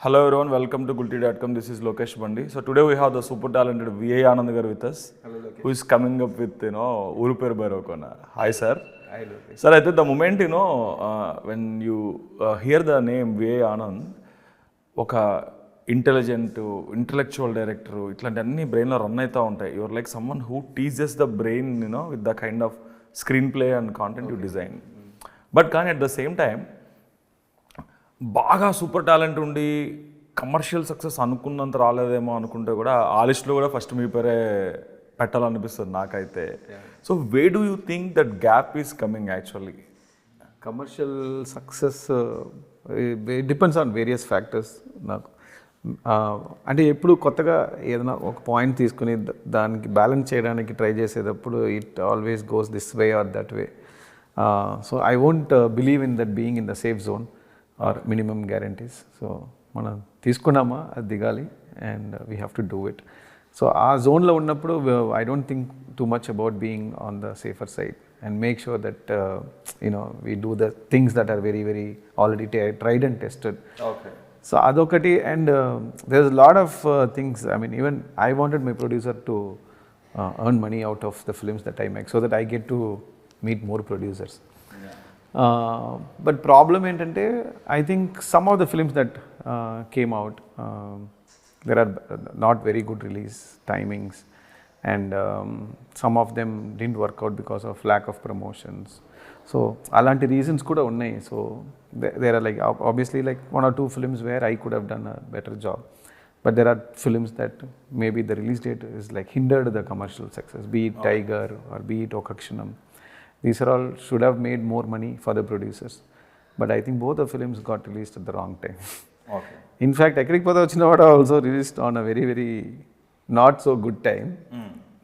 Hello everyone, welcome to Gulte.com. This is Lokesh Bandi. So today we have the super talented VA Anand garu with us. Hello, Lokesh. Who is coming up with Ooru Peru Bhairavakona. Hi sir. Hi, Lokesh. Sir, I think the moment when you hear the name VA Anand, ఒక intelligent intellectual director ఇట్లాంటి అన్ని బ్రెయిన్లో run అవుతూ ఉంటాయి. You're like someone who teases the brain with the kind of screen play and content you design. But కానీ at the same time బాగా super talent ఉండి commercial success అనుకున్నంత రాలేదేమో అనుకుంటే కూడా ఆ లిస్ట్లో కూడా ఫస్ట్ మీ పేరే పెట్టాలనిపిస్తుంది నాకైతే. So way do you think that gap is coming actually? Commercial success depends on various factors. నాకు అంటే ఎప్పుడు కొత్తగా ఏదైనా ఒక పాయింట్ తీసుకుని దానికి బ్యాలెన్స్ చేయడానికి ట్రై చేసేటప్పుడు it always goes this way or that way. So I won't believe in that being in the safe zone or minimum guarantees. So మనం తీసుకున్నామా అది దిగాలి and we have to do it. So ఆ జోన్లో ఉన్నప్పుడు I don't think too much about being on the safer side and make sure that we do the things that are very very already tried and tested. Okay. So adokati, and there's a lot of things. I mean, even I wanted my producer to earn money out of the films that I make so that I get to meet more producers. But problem entante, I think some of the films that came out, there are not very good release timings, and some of them didn't work out because of lack of promotions. So alanti reasons kuda unnai. So there are like obviously like one or two films where I could have done a better job, but there are films that maybe the release date is like hindered the commercial success, be it Tiger or be it Okakshanam. These are all should have made more money for the producers, but I think both the films got released at the wrong time. Okay. In fact, Ekrik Pada Vachinavada also released on a very very not so good time,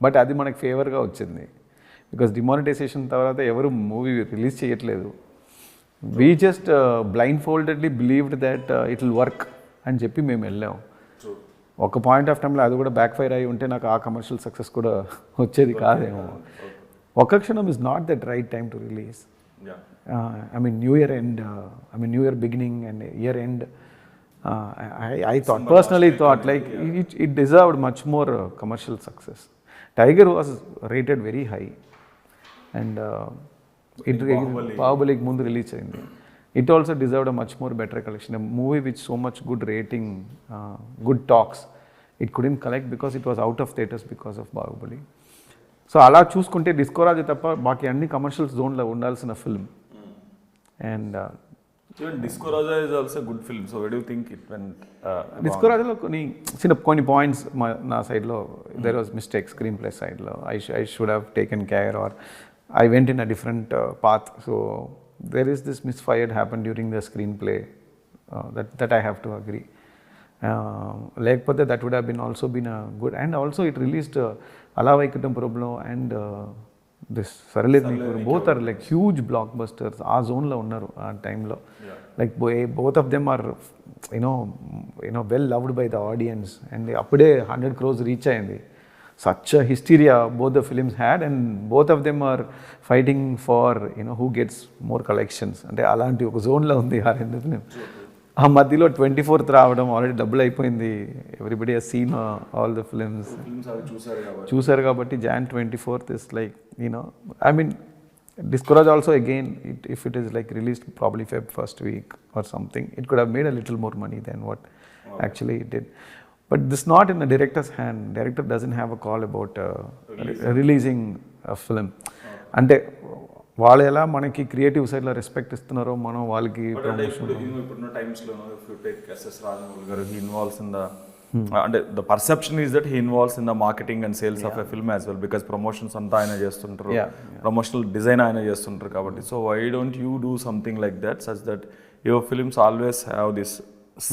but అది మనకు ఫేవర్గా వచ్చింది because demonetisation తర్వాత ఎవరు movie release చేయట్లేదు. We just blindfoldedly believed that it will work అని చెప్పి మేము వెళ్ళాం. ఒక పాయింట్ ఆఫ్ టైంలో అది కూడా బ్యాక్ ఫైర్ అయి ఉంటే నాకు ఆ కమర్షియల్ సక్సెస్ కూడా వచ్చేది కాదేమో. ఒక క్షణం is not that right time to release. I mean new year end, I mean new year beginning and year end. I thought, personally thought like it deserved much more commercial success. Tiger was rated very high, and it Bahubali mundu release ayindi. It also deserved a much more better collection. A movie with so much good rating, good talks, it couldn't collect because it was out of theaters because of Bahubali. So ala chuskunte Disco Raja tappa baki anni commercial zone lo undalsina film. And even Disco Raja is also a good film. So where do you think it went Disco Raja lo కొన్ని points నా సైడ్లో there was mistake screenplay సైడ్లో. I should have taken care, or I went in a different path. So there is this misfire happened during the screenplay that I have to agree. లేకపోతే that would have been also been a good, and also it released Ala Vaikuntham Problem and this Saraled Neekur, both are like huge blockbusters. ఆ జోన్లో ఉన్నారు ఆ టైంలో. Like both of them are well loved by the audience, and అప్పుడే 100 crores reach అయింది. Such a hysteria both the films had, and both of them are fighting for who gets more collections. అంటే అలాంటి ఒక జోన్లో ఉంది ఆ రెండు film. ఆ మధ్యలో 24th రావడం ఆల్రెడీ డబుల్ అయిపోయింది. Everybody has seen all the films చూసారు కాబట్టి Jan 24th is like I mean Disco Raja also again, if it is like released probably Feb first week or something, it could have made a little more money than what actually it did. But this not in the director's hand. Director doesn't have a call about releasing a film. అంటే వాళ్ళు ఎలా మనకి creative సైడ్లో respect ఇస్తున్నారో మనం వాళ్ళకి promotion. ఇప్పుడున్న టైమ్స్లో if you take S S Rajamouli garu, he involves in the అంటే the perception is that he involves in the marketing and sales of a film as well, because promotions అంతా ఆయన చేస్తుంటారు, ప్రమోషనల్ డిజైన్ ఆయన చేస్తుంటారు కాబట్టి. So why don't you do something like that such that your films always have this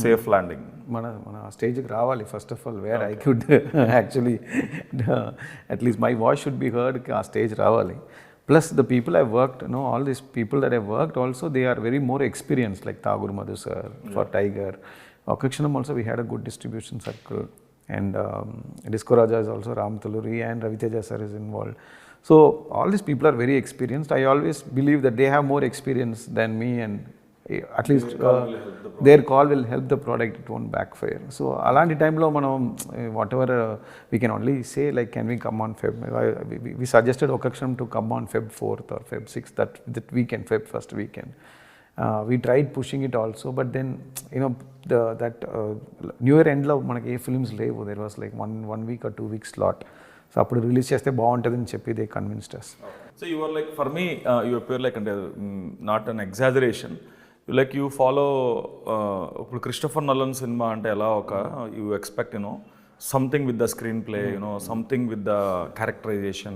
safe landing? మన స్టేజ్కి రావాలి first of all, where I could actually at least my voice should be heard. ఆ stage రావాలి. Plus the people I worked, all these people that I worked also, they are very more experienced, like Tagore Madhu sir for Tiger. Okakshanam also we had a good distribution circle, and Disco Raja is also Ram Taluri, and Raviteja sir is involved. So all these people are very experienced. I always believe that they have more experience than me, and at least their call will help the product, it won't backfire. So అలాంటి టైంలో మనం whatever we can only say like can we come on Feb, we suggested ఒకక్షణం to come on Feb 4th or Feb 6th, that weekend, Feb 1st weekend. We tried pushing it also, but then that New Year end లో మనకి ఏ films లేవు. There was like one week or 2 weeks slot. So అప్పుడు release చేస్తే బాగుంటుందని చెప్పి they convinced us. So you were like, for me, you appear like, not an exaggeration, like you follow ఇప్పుడు Christopher Nolan cinema అంటే ఎలా ఒక you expect something with the screen play, something with the characterisation,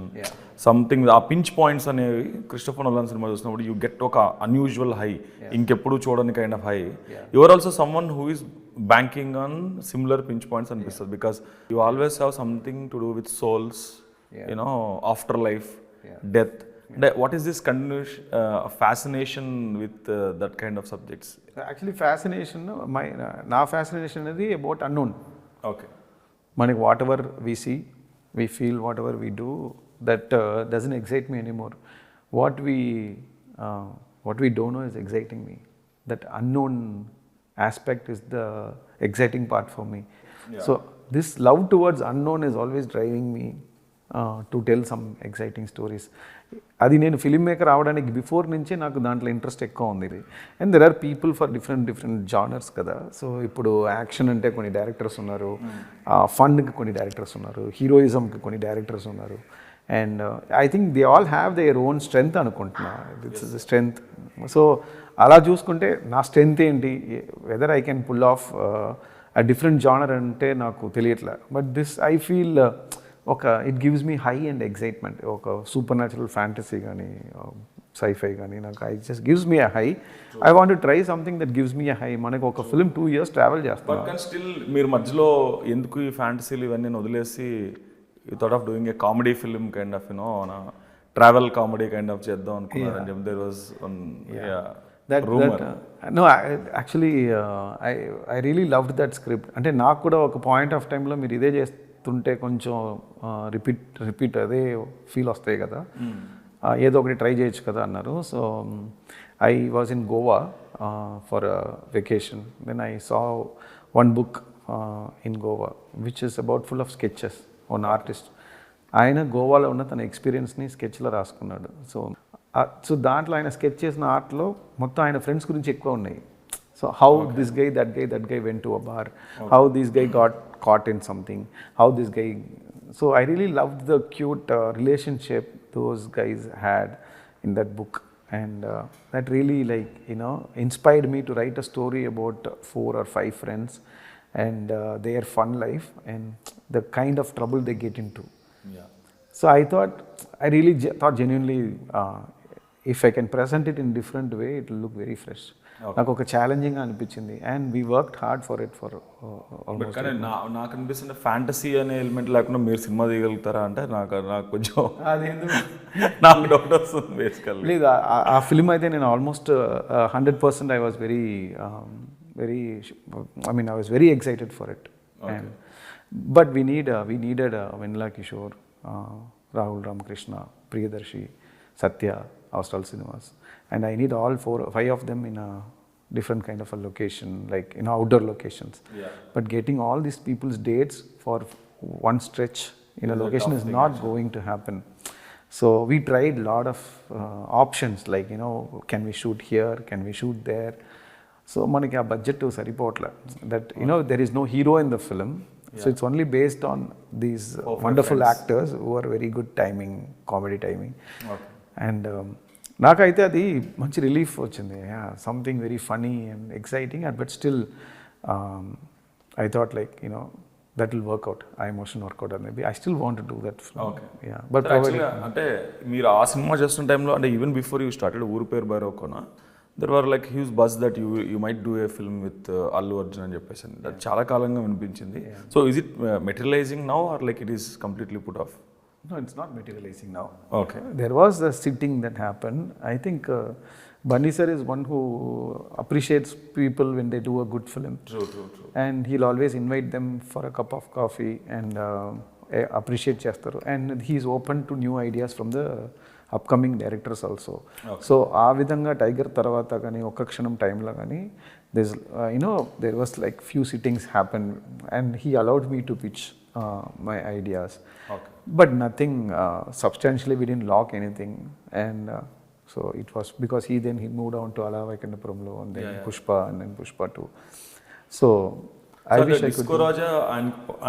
something ఆ pinch points అనేవి Christopher Nolan cinema చూసినప్పుడు you get ఒక unusual high, ఇంకెప్పుడు చూడని kind of high. You're also someone who is banking on similar pinch points అనిపిస్తుంది, because you always have something to do with souls, afterlife, death. What is this continuous fascination with that kind of subjects? Actually, fascination, నా fascination అనేది about unknown. Okay. మనకి whatever we see, we feel, whatever we do, that doesn't excite me anymore. What we don't know is exciting me. That unknown aspect is the exciting part for me. Yeah. So this love towards unknown is always driving me to tell some exciting stories. అది నేను film maker అవడానికి before నుంచే నాకు దాంట్లో interest ఎక్కువ ఉంది. And there are people for different genres కదా. So ఇప్పుడు యాక్షన్ అంటే కొన్ని డైరెక్టర్స్ ఉన్నారు, ఫన్కి కొన్ని డైరెక్టర్స్ ఉన్నారు, హీరోయిజంకి కొన్ని డైరెక్టర్స్ ఉన్నారు. And I think they all have their own strength అనుకుంటున్నా. That's is strength. సో అలా చూసుకుంటే నా స్ట్రెంగ్త్ ఏంటి, whether I can pull off a different genre అంటే నాకు తెలియట్లే. But this I feel it gives me high and excitement. ఒక supernatural fantasy కానీ సైఫై కానీ నాకు I just gives me a high. I want to try something that gives me a high. మనకు ఒక film 2 years travel చేస్తాం. But still మీరు మధ్యలో ఎందుకు ఈ ఫ్యాంటసీలు ఇవన్నీ వదిలేసి you thought of doing A comedy film kind of travel comedy kind of చేద్దాం అనుకున్నారని చెప్పి there was no actually I really loved that script. అంటే నాకు కూడా ఒక పాయింట్ ఆఫ్ టైంలో మీరు ఇదే చేస్తుంటే కొంచెం రిపీట్ అదే ఫీల్ వస్తాయి కదా, ఏదో ఒకటి ట్రై చేయొచ్చు కదా అన్నారు. So I was in Goa for vacation. Then I saw one book in Goa which is about full of sketches. One artist ఆయన గోవాలో ఉన్న తన ఎక్స్పీరియన్స్ని స్కెచ్లో రాసుకున్నాడు. సో దాంట్లో ఆయన స్కెచ్ చేసిన ఆర్ట్లో మొత్తం ఆయన ఫ్రెండ్స్ గురించి ఎక్కువ ఉన్నాయి. So how this guy that guy went to a bar, how this guy got caught in something, how this guy. So I really loved the cute relationship those guys had in that book, and that really inspired me to write a story about 4 or 5 friends and their fun life and the kind of trouble they get into. Yeah. So I really thought genuinely if I can present it in different way, it will look very fresh. నాకు ఒక challenging అనిపించింది and we worked hard for it for almost. కానీ నాకు అనిపిస్తుంది fantasy అనే element లేకుండా మీరు cinema తీయగలుగుతారా అంటే నాకు కొంచెం నాకు డౌట్ వస్తుంది బేసికల్లీ. లేదు, ఆ ఫిల్మ్ అయితే నేను almost 100% I was very I was very excited for it. And but we needed Vennela Kishore, Rahul Ramakrishna, Priyadarshi, Satya, Austral Cinemas, and I need all 4-5 of them in a different kind of a location, like outdoor locations. Yeah. But getting all these people's dates for one stretch in a location is not going to happen. So we tried a lot of options, like can we shoot here, can we shoot there. So manaki aa budget saripotla, that there is no hero in the film. Yeah. So it's only based on these wonderful friends, actors who are very good timing, comedy timing. Okay. And నాకైతే అది మంచి relief వచ్చింది. Something very funny and exciting, but still I thought like that will work out, ఆ emotion work out అనేది. I still want to do that film. Okay. But అంటే మీరు ఆ cinema చేస్తున్న టైంలో, అంటే ఈవెన్ బిఫోర్ యూ స్టార్టెడ్ ఊరు పేరు Bhairavakona, there were like huge buzz that you might do a film with Allu Arjun అని చెప్పేసి. దట్ చాలా కాలంగా వినిపించింది. So is it materialising now or like it is completely put off? No, it's not materializing now. Okay. There was a sitting that happened. I think Bunny sir is one who appreciates people when they do a good film. True. And he'll always invite them for a cup of coffee and appreciate chestaru. And he's open to new ideas from the upcoming directors also. So ఆ విధంగా tiger తర్వాత కానీ ఒక్క క్షణం టైంలో కానీ this there was like few sittings happened and he allowed me to pitch my ideas. But nothing substantially, we didn't lock anything. And so it was because he moved on to Ala Vaikandapuramlo and then Pushpa and then Pushpa 2. So I wish I could. Disco Raja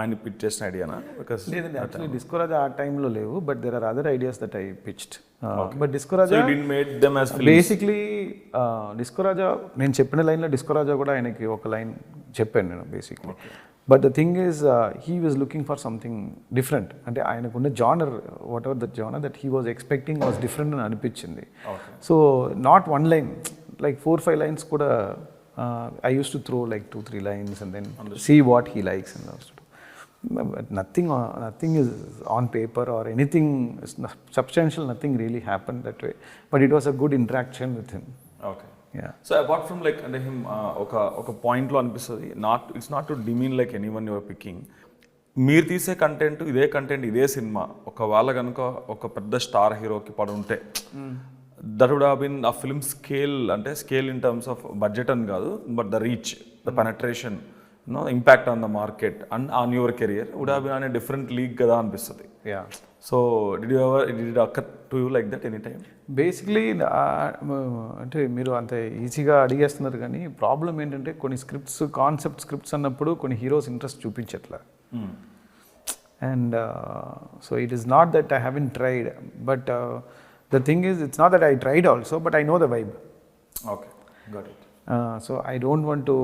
and pitch చేసిన ఐడియానా? Because లేదండి, actually Disco Raja ఆ టైంలో లేవు, but there are other ideas that I pitched. But Disco Raja basically Disco Raja నేను చెప్పిన లైన్లో disco రాజా కూడా ఆయనకి ఒక లైన్ చెప్పాను నేను basically. But the thing is he was looking for something different. అంటే ఆయనకున్న genre, what ever that genre that he was expecting was different అని అనిపించింది. So not one line, like 4-5 lines కూడా I used to throw like 2-3 lines and then see what he likes and all. But nothing is on paper or anything substantial, nothing really happened that way. But it was a good interaction with him. Okay. Yeah. So apart from like and him oka point lo anipistadi, it's not to demean like anyone you are picking. మీరు తీసే content ఇదే cinema ఒకవేళ కనుక ఒక పెద్ద star హీరోకి పడి ఉంటే that would have been a film scale, అంటే scale in terms of budget అని కాదు, but the reach, the penetration, impact on the market and on your career would have been on a different league కదా అనిపిస్తుంది. So did it occur to you like that any time? Basically అంటే మీరు అంత ఈజీగా అడిగేస్తున్నారు, కానీ problem ఏంటంటే కొన్ని concept scripts అన్నప్పుడు కొన్ని హీరోస్ ఇంట్రెస్ట్ చూపించట్లా. And so it is not that I haven't tried, but the thing is, it's not that I tried also, but I know the vibe. Okay, got it. So I don't want to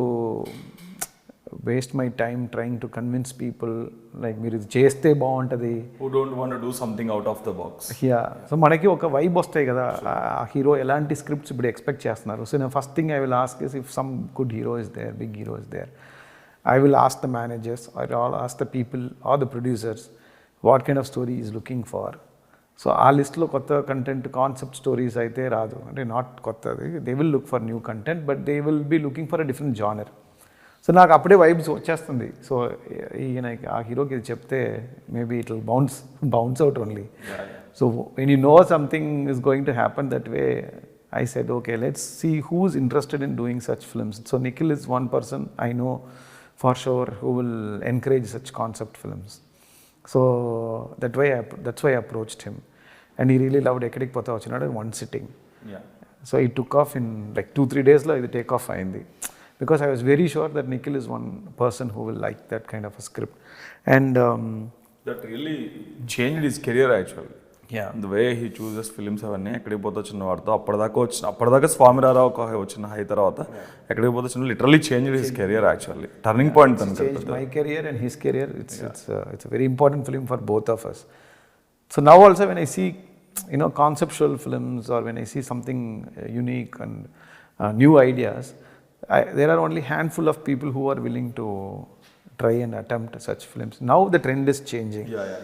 waste my time trying to convince people like మీరు చేస్తే బాగుంటుంది. Who don't want to do something out of the box. Yeah. So మనకి ఒక vibe వస్తాయి కదా, ఆ hero ఎలాంటి scripts ఇప్పుడు ఎక్స్పెక్ట్ చేస్తున్నారు. సో నేను first thing I will ask is if some good hero is there, big hero is there, I will ask the managers or I'll ask the people or the producers what kind of story he is looking for. So ఆ లిస్ట్లో కొత్త content, concept stories అయితే రాదు, అంటే not కొత్తది. They will look for new content, but they will be looking for a different genre. So నాకు అప్పుడే vibes వచ్చేస్తుంది. సో ఈయన ఆ హీరోకి ఇది చెప్తే maybe it will bounce out only. So when you know something is going to happen that way, I said, okay, let's see who's interested in doing such films. So Nikhil is one person I know for sure who will encourage such concept films. So that's why I approached him, and he really loved Ekkadik Pota Vachinadu in one sitting. Yeah. So it took off in like 2-3 days lo idu take off ayindi, because I was very sure that Nikhil is one person who will like that kind of a script. And that really changed his career actually. Yeah. The way he chooses films అవన్నీ ఎక్కడికి పోతే వచ్చిన వాడితో అప్పటిదాకా స్వామిరారావు వచ్చిన high తర్వాత ఎక్కడికి పోతే వచ్చిన literally change his career actually. Turning point changed my career and his career. It's a very important film for both of us. So now also when I see conceptual films or when I see something unique and new ideas, there are only handful of people who are willing to try and attempt such films. Now the trend is changing. Yeah.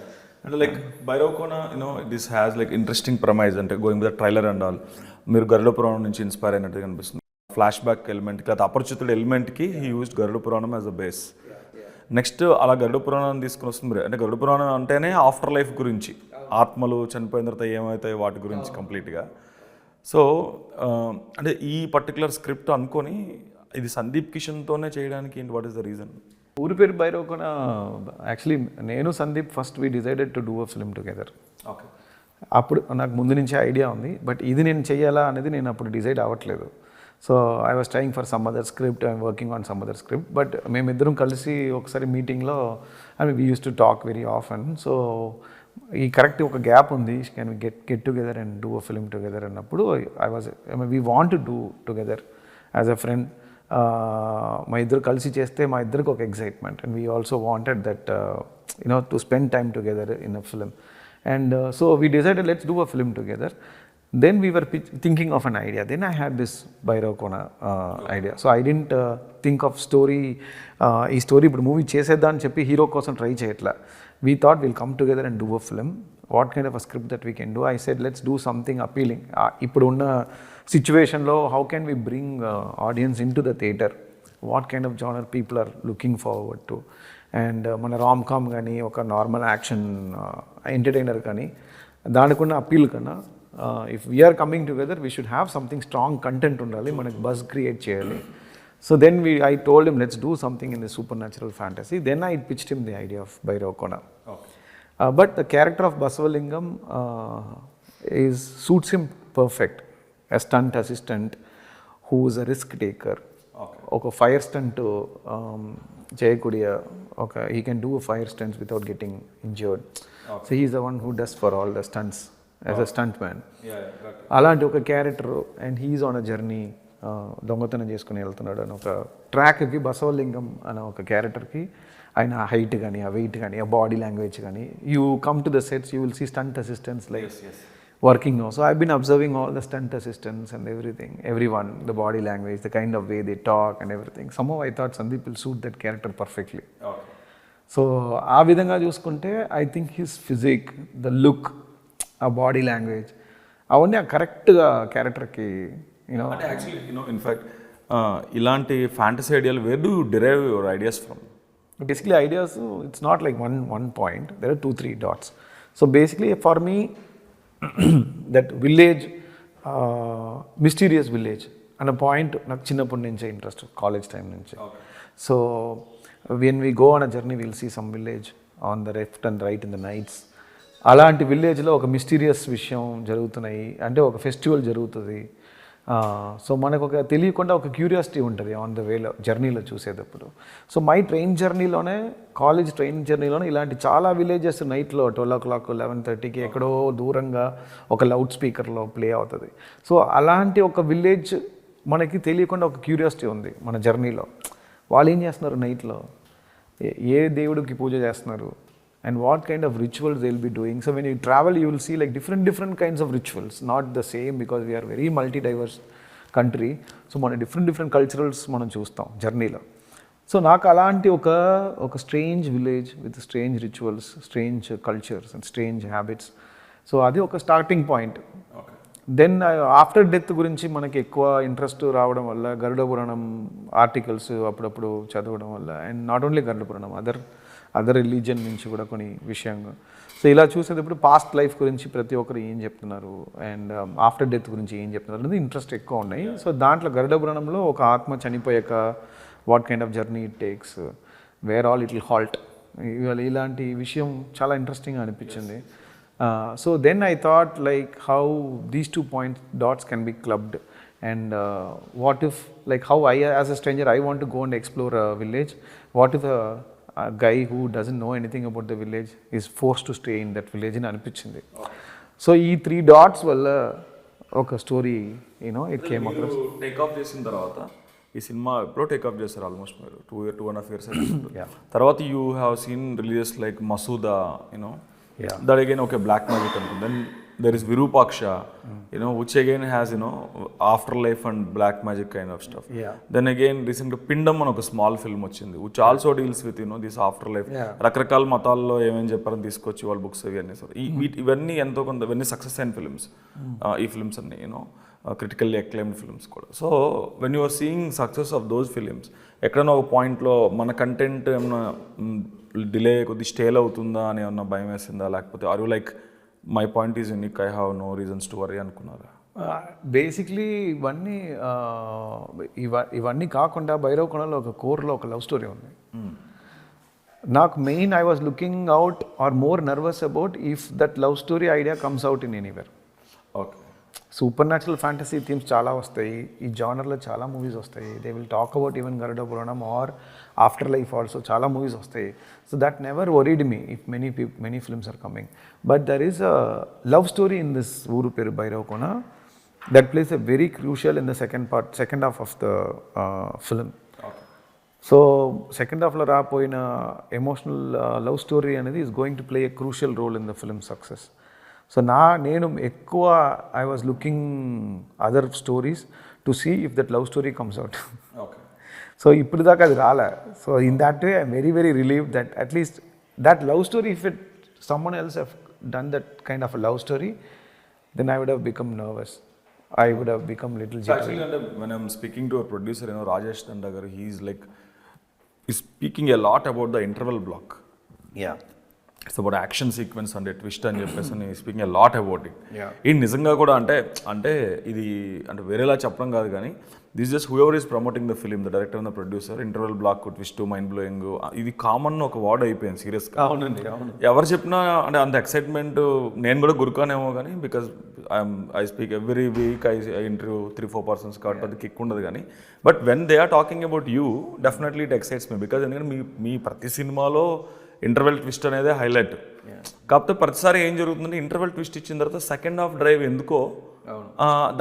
అంటే like Bhairavakona this has like interesting promise, అంటే going with the trailer and all. మీరు గరుడ పురాణం నుంచి inspire అయినట్టుగా కనిపిస్తుంది. Flash back ఎలిమెంట్కి, అది అపరిచితుడు ఎలిమెంట్కి he used Garuda Puranam as a base. Next అలా గరుడ పురాణాన్ని తీసుకుని వస్తుంది. అంటే గరుడ పురాణం అంటేనే ఆఫ్టర్ లైఫ్ గురించి, ఆత్మలు చనిపోయిన తర్వాత ఏమవుతాయి వాటి గురించి కంప్లీట్గా. సో అంటే ఈ పర్టికులర్ స్క్రిప్ట్ అనుకొని ఇది సందీప్ కిషన్తోనే చేయడానికి ఏంటి, what is the reason? Ooru Peru Bhairavakona, actually నేను Sandeep first we decided to do a film together. Okay. అప్పుడు నాకు ముందు నుంచి ఐడియా ఉంది, బట్ ఇది నేను చేయాలా అనేది నేను అప్పుడు డిసైడ్ అవ్వట్లేదు. So I was trying for some other script, I'm working on some other script. But మేమిద్దరం కలిసి ఒకసారి మీటింగ్లో we use to talk very often. So ఈ కరెక్ట్ ఒక గ్యాప్ ఉంది, can we get together and do a film together అన్నప్పుడు we want to do together as a friend. మా ఇద్దరు కలిసి చేస్తే మా ఇద్దరికి ఒక excitement, and we also wanted that to spend time together in a film. And so we decided let's do a film together. Then we were thinking of an idea. Then I had this Bhairavakona idea. So I didn't think of story. ఈ story ఇప్పుడు movie చేసేద్దాం అని చెప్పి hero కోసం try చేయట్లా. We thought we'll come together and do a film. What kind of a script that we can do? I said let's do something appealing. ఇప్పుడు ఉన్న సిచ్యువేషన్లో how can we bring audience into the theatre? What kind of genre people are looking forward to? And మన rom com కానీ ఒక normal action entertainer కానీ దానికున్న appeal కన్నా if we are coming together we should have something strong content ఉండాలి, మనకి buzz create చేయాలి. So then I told him let's do something in the supernatural fantasy. Then I pitched him the idea of Bhairavakona. But the character of Basavalingam suits him perfect. A stunt assistant who is a risk taker. ఒక fire stunt చేయకూడియ he can do a fire stunts without getting injured. So he is the one who does for all the stunts as a stuntman. అలాంటి ఒక character, and he is on a journey, దొంగతనం చేసుకుని వెళ్తున్నాడు అని ఒక ట్రాక్కి బసవలింగం అనే ఒక క్యారెక్టర్కి ఆయన హైట్ కానీ, ఆ వెయిట్ కానీ, ఆ బాడీ లాంగ్వేజ్ కానీ, you come to the sets you will see stunt assistants like working now. So I've been observing all the stunt assistants and everything, everyone, the body language, the kind of way they talk and everything. Somehow I thought Sundeep will suit that character perfectly. So ఆ విధంగా చూసుకుంటే I think his physique, the look, ఆ body language అవన్నీ కరెక్ట్గా క్యారెక్టర్కి అంటే actually in fact ఇలాంటి fantasy ఐడియాలు where do derive your ideas from? Basically ideas, it's not like one point, there are 2-3 dots. So basically for me that village, mysterious village అన్న point నాకు చిన్నప్పటి నుంచే ఇంట్రెస్ట్, కాలేజ్ టైం నుంచి. So when we go on a journey will see some village on the left and right in the nights. అలాంటి విలేజ్లో ఒక mysterious విషయం జరుగుతున్నాయి, అంటే ఒక ఫెస్టివల్ జరుగుతుంది. సో మనకు ఒక తెలియకుండా ఒక క్యూరియాసిటీ ఉంటుంది ఆన్ ద వేలో, జర్నీలో చూసేటప్పుడు. సో మై ట్రైన్ జర్నీలోనే, కాలేజ్ ట్రైన్ జర్నీలోనే ఇలాంటి చాలా విలేజెస్ నైట్లో 12 o'clock 11:30కి ఎక్కడో దూరంగా ఒక లౌడ్ స్పీకర్లో ప్లే అవుతుంది. సో అలాంటి ఒక విలేజ్ మనకి తెలియకుండా ఒక క్యూరియాసిటీ ఉంది మన జర్నీలో. వాళ్ళు ఏం చేస్తున్నారు నైట్లో, ఏ దేవుడికి పూజ చేస్తున్నారు, and what kind of rituals they'll be doing. So when you travel you will see like different kinds of rituals, not the same, because we are very multi diverse country. So మన different culturals మనం చూస్తాం జర్నీలో. So నాకు అలాంటి ఒక strange village with strange rituals, strange cultures and strange habits. So అది ఒక starting point. Then after death గురించి మనకి ఎక్కువ ఇంట్రెస్ట్ రావడం వల్ల గరుడ పురాణం ఆర్టికల్స్ అప్పుడప్పుడు చదవడం వల్ల, and not only Garuda Puranam, other religion నుంచి కూడా కొన్ని విషయంగా. సో ఇలా చూసేటప్పుడు పాస్ట్ లైఫ్ గురించి ప్రతి ఒక్కరు ఏం చెప్తున్నారు, అండ్ ఆఫ్టర్ డెత్ గురించి ఏం చెప్తున్నారు అనేది ఇంట్రెస్ట్ ఎక్కువ ఉన్నాయి. సో దాంట్లో గరుడ పురాణంలో ఒక ఆత్మ చనిపోయాక what kind of journey it takes, where all it will halt, ఇలాంటి విషయం చాలా ఇంట్రెస్టింగ్గా అనిపించింది. So then I thought like how these 2 dots can be clubbed, and what if like how I as a stranger I want to go and explore a village, what if a guy who doesn't know anything about the village is forced to stay in that village అని అనిపించింది. So ఈ 3 dots వల్ల ఒక story it came across. Take off చేసిన తర్వాత ఈ cinema ఎప్పుడో take off చేస్తారు, ఆల్మోస్ట్ మీరు 2.5 years తర్వాత you have seen releases like Masooda, that again okay, black magic అనుకుంది. Then there is Virupaksha, which again has afterlife and black magic kind of stuff. Then again recently Pindam అని ఒక small film వచ్చింది, which also deals with this afterlife. రకరకాల మతాల్లో ఏమేమి చెప్పారని తీసుకొచ్చి వాళ్ళ books ఇవన్నీ. సో ఇవన్నీ ఎంతో కొంత ఇవన్నీ సక్సెస్ అయిన ఫిల్మ్స్, ఈ ఫిల్మ్స్ అన్ని క్రిటికల్లీ అక్లైమ్డ్ ఫిల్మ్స్ కూడా. So when you are seeing success of those films, ఎక్కడైనా ఒక పాయింట్లో మన కంటెంట్ ఏమన్నా డిలే కొద్ది స్టేల్ అవుతుందా అని ఏమన్నా భయం వేసిందా, లేకపోతే are you like my point is unique, I have no reasons to worry అనుకున్నారా? బేసిక్లీ ఇవన్నీ కాకుండా భైరవకొండలో ఒక కోర్లో ఒక లవ్ స్టోరీ ఉంది. నాకు main I was looking out or more nervous about if that love story idea comes out in anywhere. Okay, supernatural fantasy themes చాలా వస్తాయి, ఈ జానర్లో చాలా మూవీస్ వస్తాయి. They will talk about even Garuda Puranam or afterlife also చాలా movies వస్తాయి. So that never worried me if many films are coming. But there is a love story in this ఊరు పేరు Bhairavakona that place a very crucial in the second half of the film. So second హాఫ్లో రాపోయిన emotional love story అనేది is going to play a crucial role in the film success. So నేను ఎక్కువ I was looking other stories to see if that love story comes out. So ఇప్పుడు దాకా అది రాలే. So in that way I'm very very relieve that at least that love story if it someone else have done that kind of a love story, then I would have become nervous, I would have become little jittery. Actually, when I'm speaking to a producer, Rajesh Dandagar, he's speaking a lot about the interval block. Yeah. It's about action sequence and twist అని చెప్పేసి speaking lot about it. Yeah. ఈ నిజంగా కూడా అంటే ఇది అంటే వేరేలా చెప్పడం కాదు కానీ this just who ever is promoting the film, the director and the producer, interval block, twist, mind blowing, ఇది కామన్ ఒక వర్డ్ అయిపోయింది సీరియస్గా. అవునండి, అవును. ఎవరు చెప్పినా అంటే అంత ఎక్సైట్మెంట్, నేను కూడా గురుకానేమో కానీ because I speak every week, I interview 3-4 persons కాబట్టి అది కిక్ ఉండదు కానీ but when they are talking about you definitely it excites me because ఎందుకంటే మీ ప్రతి సినిమాలో ఇంటర్వెల్ ట్విస్ట్ అనేది హైలైట్. కాకపోతే ప్రతిసారి ఏం జరుగుతుందంటే ఇంటర్వెల్ ట్విస్ట్ ఇచ్చిన తర్వాత సెకండ్ హాఫ్ డ్రైవ్ ఎందుకో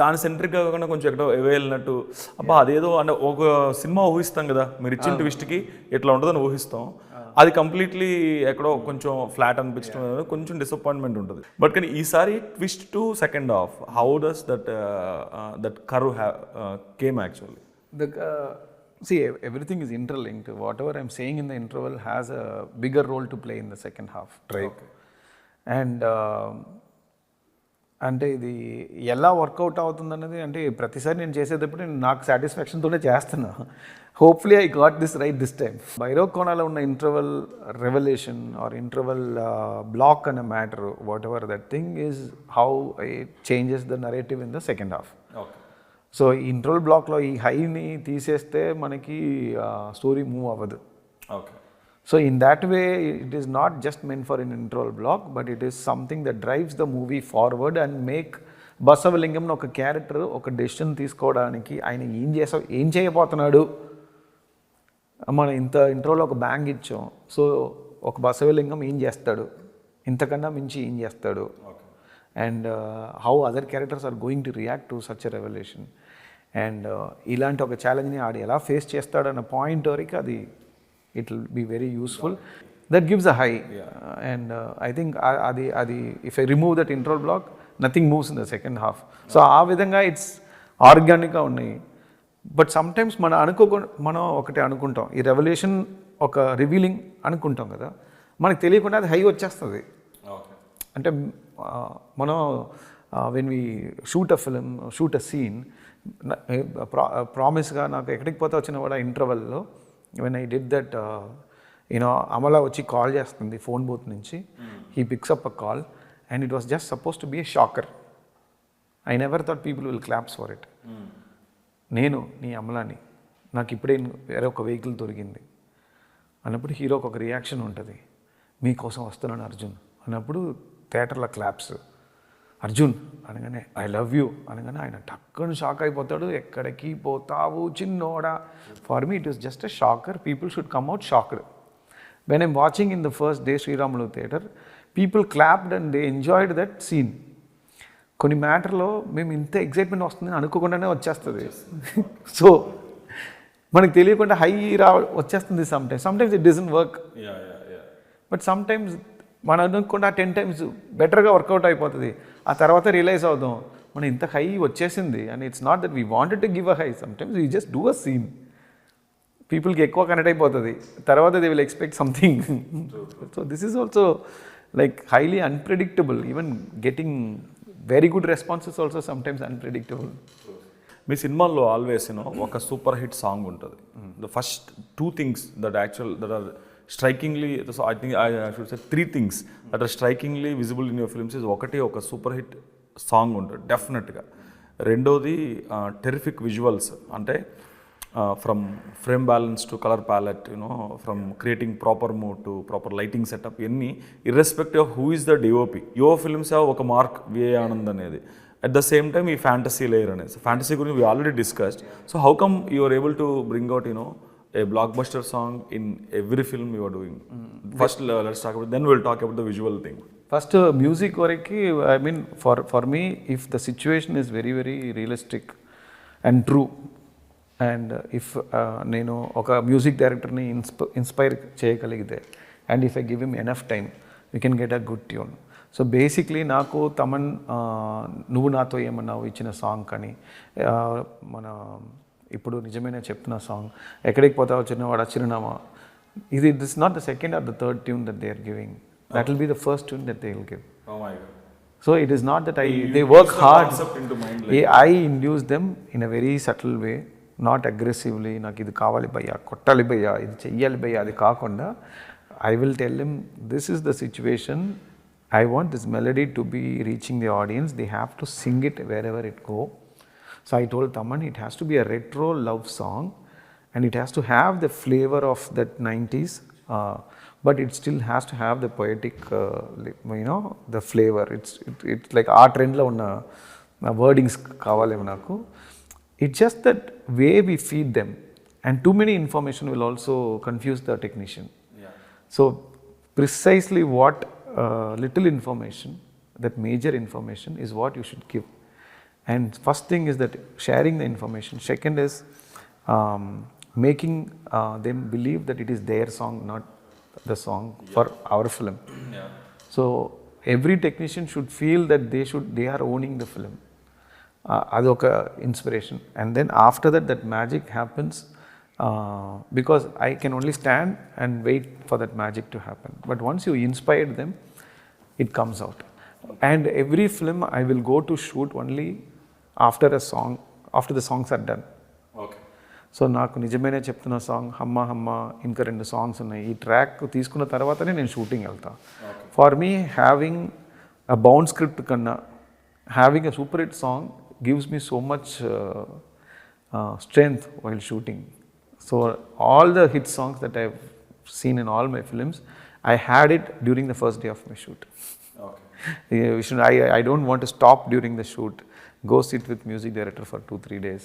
దాని సెంట్రిక్గా కాకుండా కొంచెం ఎక్కడో వెళ్ళినట్టు అబ్బా అదేదో అంటే ఒక సినిమా ఊహిస్తాం కదా, మీరు ఇచ్చిన ట్విస్ట్కి ఎట్లా ఉంటుందని ఊహిస్తాం, అది కంప్లీట్లీ ఎక్కడో కొంచెం ఫ్లాట్ అనిపించడం కొంచెం డిసప్పాయింట్మెంట్ ఉంటుంది. బట్ కానీ ఈసారి twist to second half, how does that curve came actually? See, everything is interlinked. Whatever I'm saying in the interval has a bigger role to play in the second half drive. Okay. And అంటే ఇది ఎలా work out అవుతుంది అన్నది అంటే ప్రతిసారి నేను చేసేటప్పుడు నాకు సాటిస్ఫాక్షన్తోనే చేస్తున్నా. Hopefully I got this right this time. భైరవకోనలో ఉన్న interval revolution or interval block అనే matter, what ever that thing is how it changes the narrative in the second half. So ఈ ఇంటర్వల్ బ్లాక్లో ఈ హైని తీసేస్తే మనకి స్టోరీ మూవ్ అవ్వదు. Okay. So in that way it is not just meant for in interval block, but it is something that drives the movie forward and make Basavalingam ఒక character ఒక decision తీసుకోవడానికి ఆయన ఏం చేయబోతున్నాడు. మనం ఇంత ఇంటర్వల్లో ఒక బ్యాంగ్ ఇచ్చాం, సో ఒక బసవలింగం ఏం చేస్తాడు, ఇంతకన్నా మించి ఏం చేస్తాడు, and how other characters are going to react to such a revolution. And ఇలాంటి ఒక ఛాలెంజ్ని ఆడు ఎలా ఫేస్ చేస్తాడన్న పాయింట్ వరకు అది it will be very useful. That gives a high. And I think అది if I remove that interval block nothing moves in the second half. So ఆ విధంగా it's ఆర్గానిక్గా ఉన్నాయి. బట్ సమ్టైమ్స్ మనం ఒకటి అనుకుంటాం, ఈ రెవల్యూషన్ ఒక రివీలింగ్ అనుకుంటాం కదా, మనకు తెలియకుండా అది హై వచ్చేస్తుంది. అంటే మనం when we shoot a film, shoot a scene, ప్రామిస్గా నాకు ఎక్కడికి పోతే వచ్చిన కూడా ఇంటర్వెల్లో when I did that you know Amala వచ్చి కాల్ చేస్తుంది ఫోన్ బూత్ నుంచి, he picks up a call and it was just suppose to be a shocker. I never thought people will claps for it. నేను నీ అమలాని, నాకు ఇప్పుడే వేరే ఒక వెహికల్ దొరికింది అన్నప్పుడు హీరోకి ఒక రియాక్షన్ ఉంటుంది, మీకోసం వస్తున్నాను అర్జున్ అన్నప్పుడు థియేటర్లో క్లాప్స్. అర్జున్ అనగానే ఐ లవ్ యూ అనగానే ఆయన టక్కుని షాక్ అయిపోతాడు, ఎక్కడికి పోతావు చిన్నోడా. For me it is just a shocker. People should come out shocked. When I'm watching in the first day Sriramulu theatre, people clapped and they enjoyed that scene. కొన్ని మ్యాటర్లో మేము ఇంత ఎగ్జైట్మెంట్ వస్తుందని అనుకోకుండానే వచ్చేస్తుంది. సో మనకు తెలియకుండా హై వచ్చేస్తుంది sometimes it doesn't work. But sometimes మనం అనుకోకుండా 10 times బెటర్గా వర్కౌట్ అయిపోతుంది. ఆ తర్వాత రియలైజ్ అవుదాం మనం ఇంత హై వచ్చేసింది. And it's not that we wanted to give a high, sometimes we just do a scene. పీపుల్కి ఎక్కువ కనెక్ట్ అయిపోతుంది, తర్వాత they will expect something. So this is also like highly unpredictable. Even getting very good responses also sometimes unpredictable. మీ సినిమాల్లో always ఒక super hit song ఉంటుంది. The first 2 things దట్ ఆర్ strikingly, so I think I should say 3 things that are strikingly visible in your films is ఒకటి ఒక super hit song ఉంటుంది డెఫినెట్గా. రెండోది టెరిఫిక్ విజువల్స్, అంటే from frame balance to colour palette, from creating proper mood to proper lighting setup, ఇవన్నీ irrespective of who is the DOP. Your films have ఒక mark, V A Anand అనేది. At the same time ఈ fantasy layer అనేది, fantasy గురించి we already discussed. So how come you are able to bring out a blockbuster song in every film you are doing? First let's talk about, then we'll talk about the visual thing. First music variki, I mean for me, if the situation is very very realistic and true, and if nenu oka music director ni inspire cheyagaligide, and if I give him enough time, we can get a good tune. So basically నాకు తమన్ నువ్వు నాతో ఏమన్నావు ఇచ్చిన song కానీ మన ఇప్పుడు నిజమైన చెప్తున్న సాంగ్ ఎక్కడికి పోతావో చిన్నవాడ చిరునామా, ఇది this not the second or the third tune that they are giving. That will be the first tune that they will give. So it is not that they work hard. I induce them in a very subtle way, not aggressively నాకు ఇది కావాలి భయ్యా, కొట్టాలి భయ్యా, ఇది చెయ్యాలి భయ్యా, అది కాకుండా I will tell him, this is the situation. I want this melody to be reaching the audience. They have to sing it wherever it go. So I told Taman, it has to be a retro love song, and it has to have the flavor of that 90s, but it still has to have the poetic, the flavor. It's like ఆ ట్రెండ్లో ఉన్న wordings కావాలేమో నాకు. It's just that way we feed them, and too many information will also confuse the technician. So precisely what little information, that major information is what you should give. And first thing is that sharing the information. Second is making them believe that it is their song, not the song for our film. So every technician should feel that they are owning the film. Adoka inspiration. And then after that, that magic happens. Because I can only stand and wait for that magic to happen. But once you inspire them, it comes out. And every film I will go to shoot only after a song, after the songs are done. Okay. So నాకు నిజమేనే చెప్తున్న song హమ్మ హమ్మ ఇంకా 2 songs ఉన్నాయి, ఈ track తీసుకున్న తర్వాతనే నేను షూటింగ్ వెళ్తా. For me having a bound script కన్నా having a super hit song gives me so much strength while shooting. So all the hit songs that I've seen in all my films, I had it during the first day of my shoot. Okay. I don't want to stop during the shoot, go sit with music director for 2-3 days,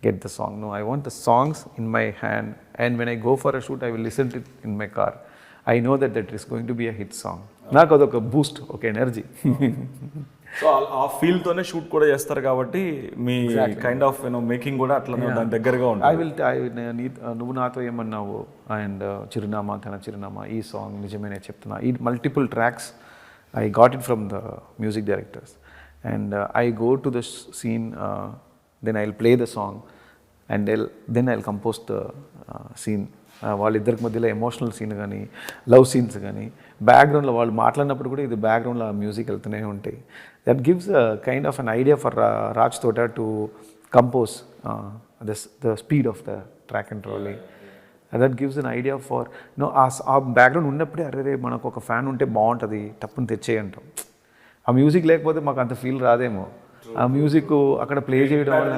get the song. No, I want the songs in my hand, and when I go for a shoot, I will listen to it in my car. I know that that is going to be a hit song. నాకు అదొక Boost, ఒక energy. So ఆ feel తోనే shoot కూడా చేస్తారు కాబట్టి మీ kind of making కూడా అట్లనే దాని దగ్గరగా ఉంటుంది. నువ్వు నాతో ఏమన్నావు అండ్ చిరునామా తన చిరునామా, ఈ సాంగ్ నిజమేనే చెప్తున్నా, ఈ multiple tracks I got it from the music directors. And I go to the scene, then I'll play the song, and then I'll compose the scene. వాళ్ళిద్దరికి మధ్యలో ఎమోషనల్ సీన్ కానీ లవ్ సీన్స్ కానీ బ్యాక్గ్రౌండ్లో వాళ్ళు మాట్లాడినప్పుడు కూడా ఇది బ్యాక్గ్రౌండ్లో మ్యూజిక్ వెళ్తూనే ఉంటాయి. That gives kind of an idea for Raj Thota to compose the speed of the track and trolley. That gives an idea for ఆ బ్యాక్గ్రౌండ్ ఉన్నప్పుడే అరే మనకు ఒక ఫ్యాన్ ఉంటే బాగుంటుంది, తప్పుని తెచ్చేయంటాం. ఆ మ్యూజిక్ లేకపోతే మాకు అంత ఫీల్ రాదేమో. ఆ మ్యూజిక్ అక్కడ ప్లే చేయడం వల్ల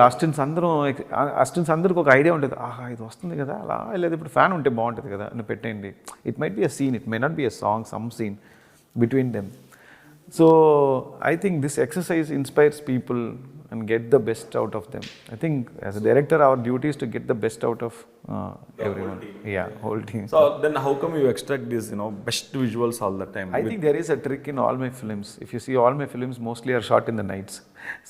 అసిస్టెంట్స్ అందరికి ఒక ఐడియా ఉంటుంది, ఆహా ఇది వస్తుంది కదా అలా, లేదు ఇప్పుడు ఫ్యాన్ ఉంటే బాగుంటుంది కదా అని పెట్టేయండి. It might be a scene, it may not be a song, some scene between them. So I think this exercise inspires people and get the best out of them. I think as a director our duty is to get the best out of everyone. Whole team. So then how come you extract these best visuals all the time? I think there is a trick in all my films. If you see, all my films mostly are shot in the nights.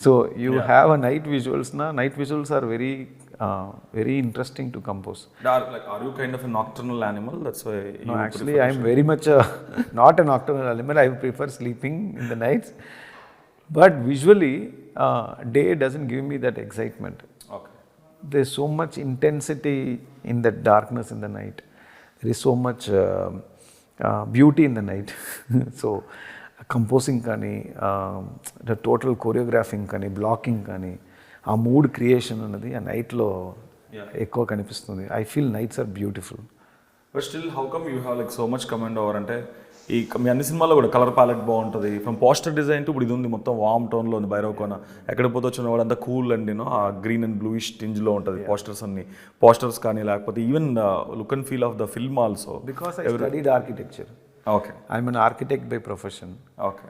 So you have a night visuals night visuals are very interesting to compose. Are you kind of a nocturnal animal? That's why no, actually I am very much not a nocturnal animal. I prefer sleeping in the nights. But visually, day doesn't give me that excitement. Okay. There's so much intensity in that darkness in the night. There is so much beauty in the night. So, composing kani, the total choreographing kani, blocking kani, a mood creation anadi, a night lo ekko kanipistundi. I feel nights are beautiful. But still, how come you have like so much comment over ante? ఈ మీ అన్ని సినిమాల్లో కూడా colour palette బాగుంటుంది. From poster design to ఇప్పుడు ఇది ఉంది మొత్తం వామ్ టోన్లో ఉంది భైరవకోన. ఎక్కడ పోతే వచ్చిన కూడా అంతా కూల్ అండ్ ఆ గ్రీన్ అండ్ బ్లూయిష్ టింజ్లో ఉంటుంది పోస్టర్స్ అన్ని. పోస్టర్స్ కానీ లేకపోతే even look and feel of the film also. Because I studied architecture. Okay. I'm an architect by profession. Okay.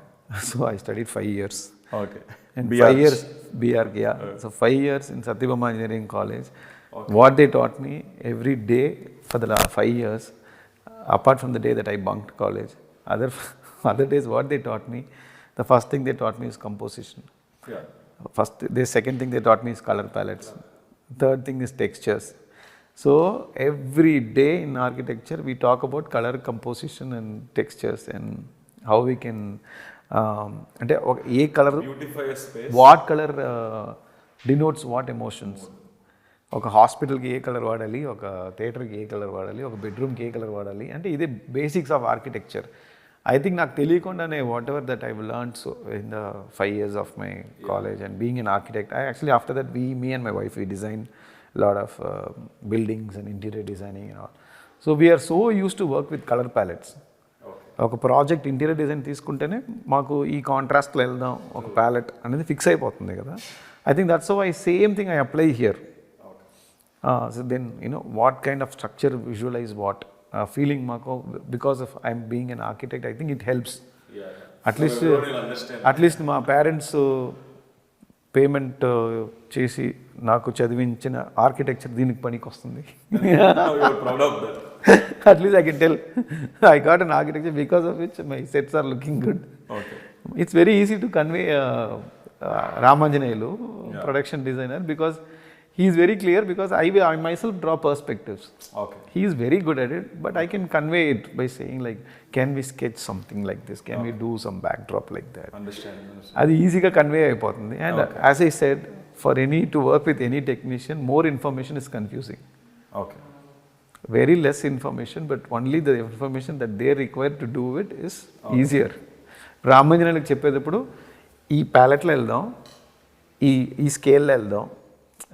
So I studied 5 years. Okay. And 5 years BR, yeah. So 5 years in Satyabama Engineering College. Okay. What they taught me every day for the last 5 years, apart from the day that I bunked college, other days what they taught me, the first thing they taught me is composition. The second thing they taught me is color palettes. Third thing is textures. So every day in architecture we talk about color composition and textures and how we can అంటే ఏ colour, what colour denotes what emotions. ఒక హాస్పిటల్కి ఏ colour వాడాలి, ఒక థియేటర్కి ఏ colour వాడాలి, ఒక బెడ్రూమ్కి ఏ కలర్ వాడాలి, అంటే ఇదే basics of architecture. I think నాకు తెలియకుండానే whatever that I've learned so in the 5 years of my college and being an architect, I actually after that me and my wife we designed a lot of buildings and interior designing and all. So we are so used to work with colour palettes. ఒక project interior design తీసుకుంటేనే మాకు ఈ కాంట్రాస్ట్లో వెళ్దాం ఒక palette అనేది fix అయిపోతుంది కదా. I think that's why same thing I apply here. So then what kind of structure visualise what feeling మాకు because of I'm being an architect I think it helps. At least మా parents payment చేసి నాకు చదివించిన architecture దీనికి పనికి వస్తుంది. At least I can tell I got an architecture because of which my sets are looking good. It's very easy to convey Ramanjaneyulu production designer because he is very clear, because I myself draw perspectives. Okay. He is very good at it, but I can convey it by saying like, can we sketch something like this? Can we do some backdrop like that? Understand. అది ఈజీగా convey అయిపోతుంది. And as I said, for to work with any technician, more information is confusing. Okay. Very less information, but only the information that they require to do it is easier. రామాంజనేయులకు చెప్పేటప్పుడు ఈ ప్యాలెట్లో వెళ్దాం, ఈ స్కేల్లో వెళ్దాం,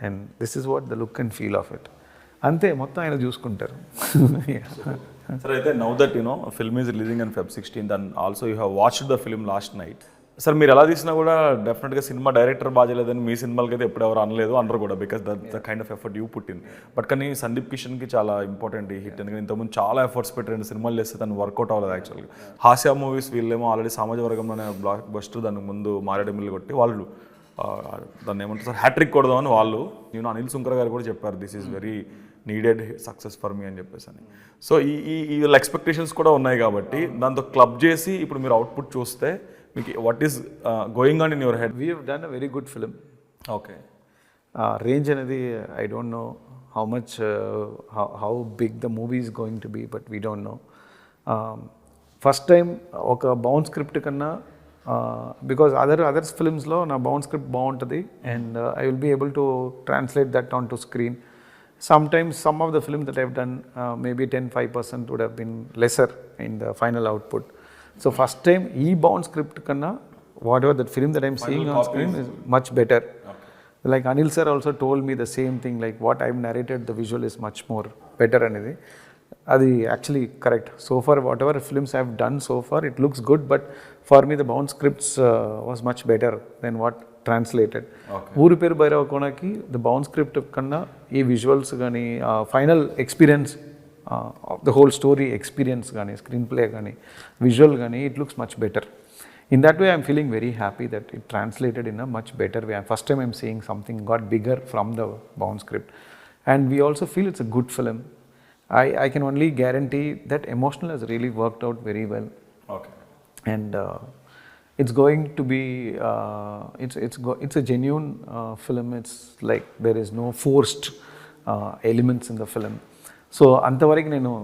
and this is what the look and feel of it. అంతే, మొత్తం ఆయన చూసుకుంటారు. సార్, అయితే now that film is releasing on Feb 16th and also you have watched the film last night. Sir, మీరు ఎలా తీసినా కూడా డెఫినెట్గా సినిమా డైరెక్టర్ బాధ్యలేదని మీ సినిమాలకి అయితే ఎప్పుడు ఎవరు అనలేదు, అనరు కూడా, because the kind of effort you put in. But కానీ సందీప్ కిషన్కి చాలా ఇంపార్టెంట్ ఈ హిట్. ఎందుకంటే ఇంతకుముందు చాలా ఎఫర్ట్స్ పెట్టి 2 సినిమాలు చేస్తే తను వర్కౌట్ అవ్వలేదు యాక్చువల్గా. హాస్య మూవీస్ వీళ్ళేమో ఆల్రెడీ సమాజ వర్గంలోనే బ్లాక్ బస్టర్, దానికి ముందు మారేడుమిల్లి కొట్టి వాళ్ళు దాన్ని ఏమంటారు సార్, హ్యాట్రిక్ కొడదామని వాళ్ళు. అనిల్ సుంకర్ గారు కూడా చెప్పారు, this is very needed success for me అని చెప్పేసి అని. సో ఈ వీళ్ళ ఎక్స్పెక్టేషన్స్ కూడా ఉన్నాయి కాబట్టి దాంతో క్లబ్ చేసి ఇప్పుడు మీరు అవుట్పుట్ చూస్తే మీకు what is going on in your head? We have done a very good film. Okay. Range అనేది I don't know how much how big the movie is going to be, but we don't know. First time ఒక bound script కన్నా, because others ఫిల్మ్స్లో నా bound script బాగుంటుంది and I will be able to translate that on to screen. Sometimes some of the films that I've done, maybe 10-5% would have been lesser in the final output. So first time bound script kanna whatever that film that I'm seeing on screen is much better. Okay. Like Anil sir also told me the same thing, like what I've narrated, the visual is much more better anidi. Adi actually correct. So far whatever films I've done so far, it looks good, but for me the bound scripts was much better than what translated. Ooru Peru Bhairavakona ki the bound script kanna ee visuals gaani final experience of the whole story experience gaani screenplay gaani visual gaani, it looks much better. In that way I'm feeling very happy that it translated in a much better way. First time I'm seeing something got bigger from the bound script, and we also feel it's a good film. I can only guarantee that emotional has really worked out very well. Okay. And it's going to be it's a genuine film. It's like there is no forced elements in the film. So antavaraku nenu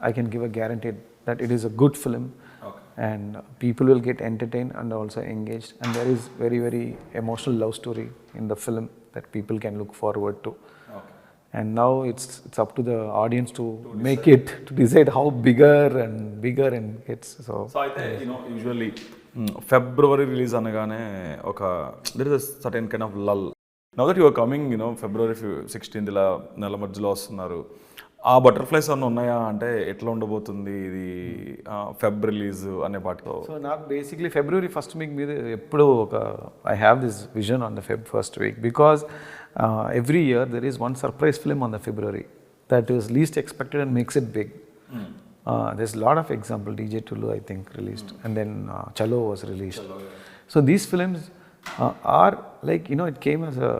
I can give a guarantee that it is a good film. Okay. And people will get entertained and also engaged, and there is very very emotional love story in the film that people can look forward to. Okay. And now it's up to the audience to make it, to decide how bigger and gets. So I think usually February release అనగానే ఒక there is a certain kind of lull. Now that you are coming, February 16th ఇలా నెల మధ్యలో వస్తున్నారు, ఆ butterflies అన్న ఉన్నాయా? అంటే ఎట్లా ఉండబోతుంది ఇది ఫెబ్ రిలీజ్ అనే పాటతో? సో నాకు బేసిక్లీ ఫిబ్రవరి ఫస్ట్ వీక్ మీద ఎప్పుడు I have this vision on the Feb first week, because every year there is one surprise film on the February that is least expected and makes it big. There's a lot of example. DJ Tullu I think released, and then Chalo was released. So these films are like, it came as a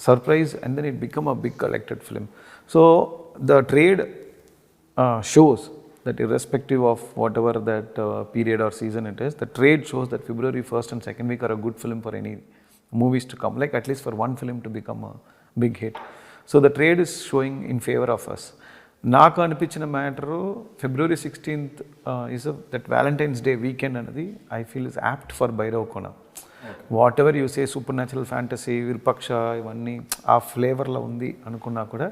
surprise and then it became a big collected film. So the trade shows that irrespective of whatever that period or season it is, the trade shows that February 1st and 2nd week are a good film for any movies to come, like at least for one film to become a big hit. So the trade is showing in favor of us. నాకు అనిపించిన matter February 16th is that Valentine's Day weekend అనేది I feel is apt for Bhairavakona. What ever you say super natural fantasy, Virupaksha ఇవన్నీ ఆ ఫ్లేవర్లో ఉంది అనుకున్నా కూడా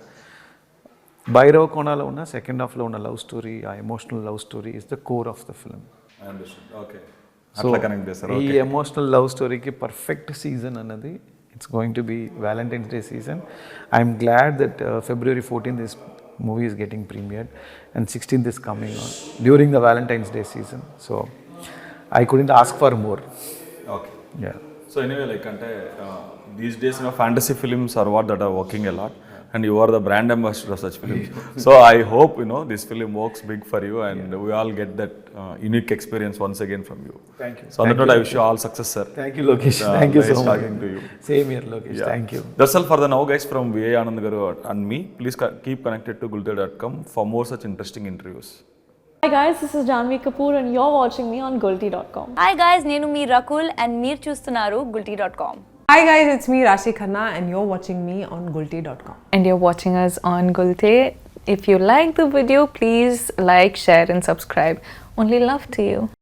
భైరవకోణలో ఉన్న second హాఫ్లో ఉన్న లవ్ స్టోరీ, ఆ emotional love story is the core of the film. So ఈ ఎమోషనల్ లవ్ స్టోరీకి పర్ఫెక్ట్ సీజన్ అన్నది it's going to be Valentine's day season. I'm glad that February 14th is movie is getting premiered, and 16th is coming on during the Valentine's Day season. So I couldn't ask for more. Okay. Yeah. So anyway, like these days, fantasy films are what that are working a lot, and you are the brand ambassador of such films. So I hope this film works big for you, and we all get that unique experience once again from you. Thank you. So on that note, I wish you all success, sir. Thank you, Lokesh. Thank you so Nice much. talking to you. Same here, Lokesh. Yeah. Thank you. That's all for the now, guys. From VA Anand Garu and me. Please keep connected to Gulte.com for more such interesting interviews. Hi guys, this is Janvi Kapoor and you're watching me on Gulte.com. Hi guys, నేను మీ Rakul and మీరు చూస్తున్నారు Gulte.com. Hi guys, it's me Rashi Khanna and you're watching me on Gulte.com. And you're watching us on Gulte. If you like the video, please like, share and subscribe. Only love to you.